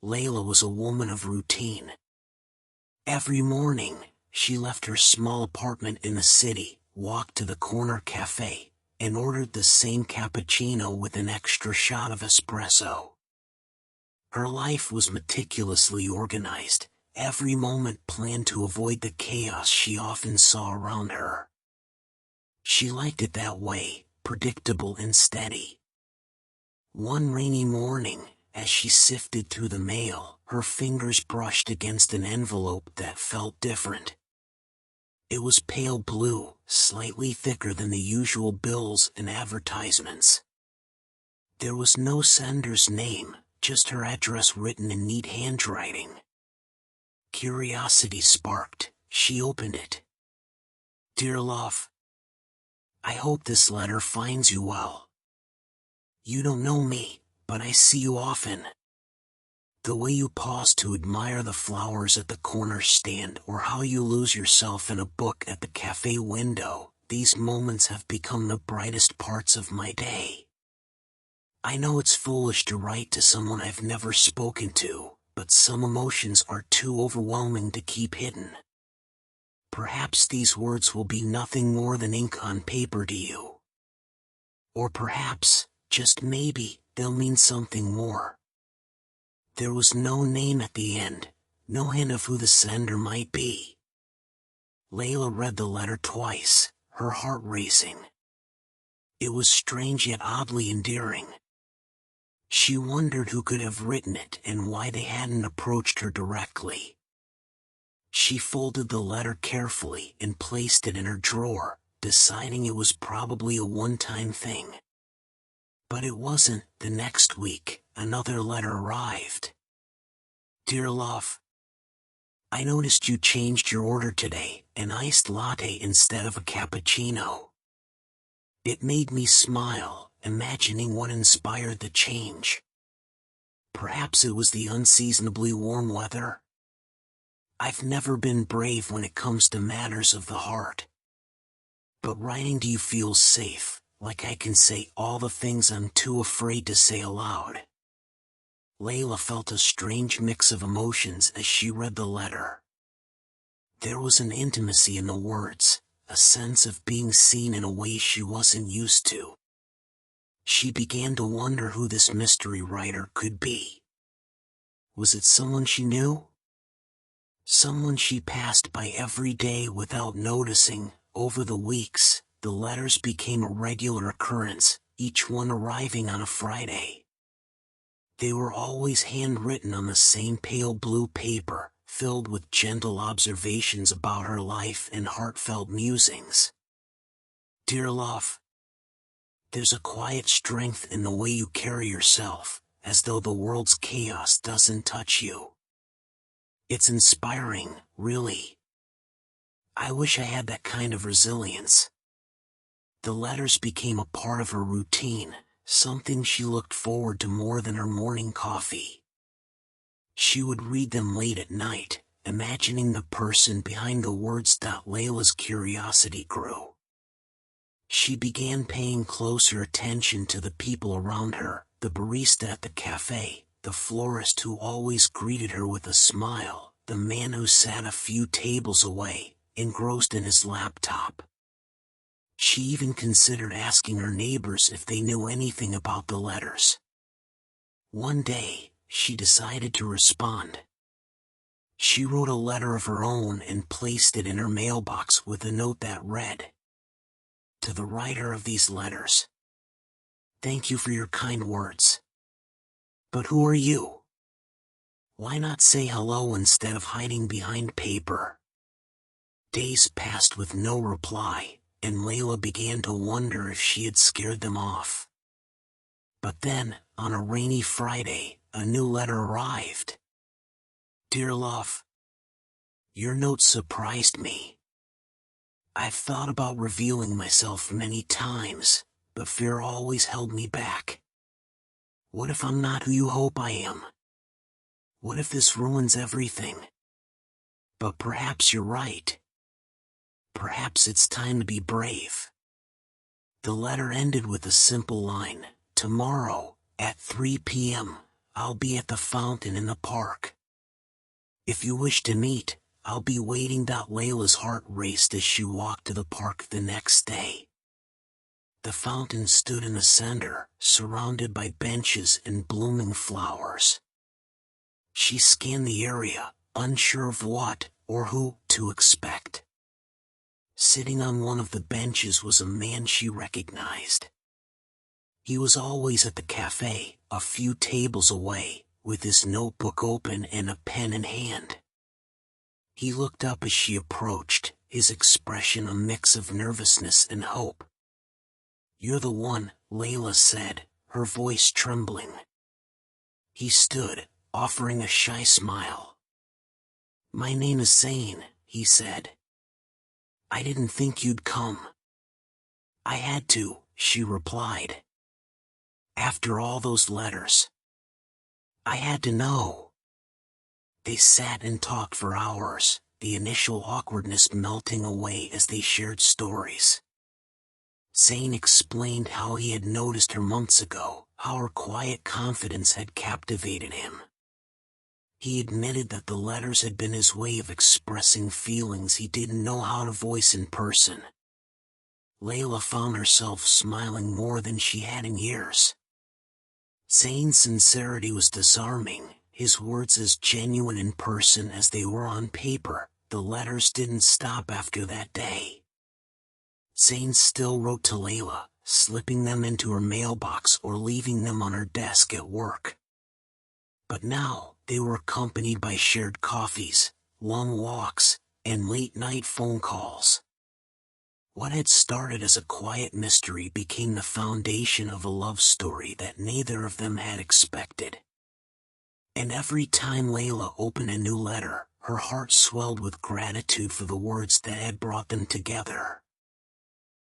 Layla was a woman of routine. Every morning, she left her small apartment in the city, walked to the corner cafe, and ordered the same cappuccino with an extra shot of espresso. Her life was meticulously organized, every moment planned to avoid the chaos she often saw around her. She liked it that way, predictable and steady. One rainy morning, as she sifted through the mail, her fingers brushed against an envelope that felt different. It was pale blue, slightly thicker than the usual bills and advertisements. There was no sender's name, just her address written in neat handwriting. Curiosity sparked. She opened it. "Dear love, I hope this letter finds you well. You don't know me, but I see you often. The way you pause to admire the flowers at the corner stand or how you lose yourself in a book at the cafe window, these moments have become the brightest parts of my day. I know it's foolish to write to someone I've never spoken to, but some emotions are too overwhelming to keep hidden. Perhaps these words will be nothing more than ink on paper to you. Or perhaps, just maybe, they'll mean something more." There was no name at the end, no hint of who the sender might be. Layla read the letter twice, her heart racing. It was strange yet oddly endearing. She wondered who could have written it and why they hadn't approached her directly. She folded the letter carefully and placed it in her drawer, deciding it was probably a one-time thing. But it wasn't. The next week, another letter arrived. "Dear love, I noticed you changed your order today, an iced latte instead of a cappuccino. It made me smile, imagining what inspired the change. Perhaps it was the unseasonably warm weather. I've never been brave when it comes to matters of the heart. But writing to you feels safe, like I can say all the things I'm too afraid to say aloud." Layla felt a strange mix of emotions as she read the letter. There was an intimacy in the words, a sense of being seen in a way she wasn't used to. She began to wonder who this mystery writer could be. Was it someone she knew? Someone she passed by every day without noticing? Over the weeks, the letters became a regular occurrence, each one arriving on a Friday. They were always handwritten on the same pale blue paper, filled with gentle observations about her life and heartfelt musings. "Dear love, there's a quiet strength in the way you carry yourself, as though the world's chaos doesn't touch you. It's inspiring, really. I wish I had that kind of resilience." The letters became a part of her routine, something she looked forward to more than her morning coffee. She would read them late at night, imagining the person behind the words. Layla's curiosity grew. She began paying closer attention to the people around her, the barista at the cafe, the florist who always greeted her with a smile, the man who sat a few tables away, engrossed in his laptop. She even considered asking her neighbors if they knew anything about the letters. One day, she decided to respond. She wrote a letter of her own and placed it in her mailbox with a note that read, "To the writer of these letters, thank you for your kind words. But who are you? Why not say hello instead of hiding behind paper?" Days passed with no reply, and Layla began to wonder if she had scared them off. But then, on a rainy Friday, a new letter arrived. "Dear love, your note surprised me. I've thought about revealing myself many times, but fear always held me back. What if I'm not who you hope I am? What if this ruins everything? But perhaps you're right. Perhaps it's time to be brave." The letter ended with a simple line, "Tomorrow, at 3 p.m., I'll be at the fountain in the park. If you wish to meet, I'll be waiting. Layla's heart raced as she walked to the park the next day. The fountain stood in the center, surrounded by benches and blooming flowers. She scanned the area, unsure of what or who to expect. Sitting on one of the benches was a man she recognized. He was always at the cafe, a few tables away, with his notebook open and a pen in hand. He looked up as she approached, his expression a mix of nervousness and hope. "You're the one," Layla said, her voice trembling. He stood, offering a shy smile. "My name is Zane," he said. "I didn't think you'd come." "I had to," she replied. "After all those letters. I had to know." They sat and talked for hours, the initial awkwardness melting away as they shared stories. Zane explained how he had noticed her months ago, how her quiet confidence had captivated him. He admitted that the letters had been his way of expressing feelings he didn't know how to voice in person. Layla found herself smiling more than she had in years. Zane's sincerity was disarming, his words as genuine in person as they were on paper. The letters didn't stop after that day. Zane still wrote to Layla, slipping them into her mailbox or leaving them on her desk at work. But now, they were accompanied by shared coffees, long walks, and late-night phone calls. What had started as a quiet mystery became the foundation of a love story that neither of them had expected. And every time Layla opened a new letter, her heart swelled with gratitude for the words that had brought them together.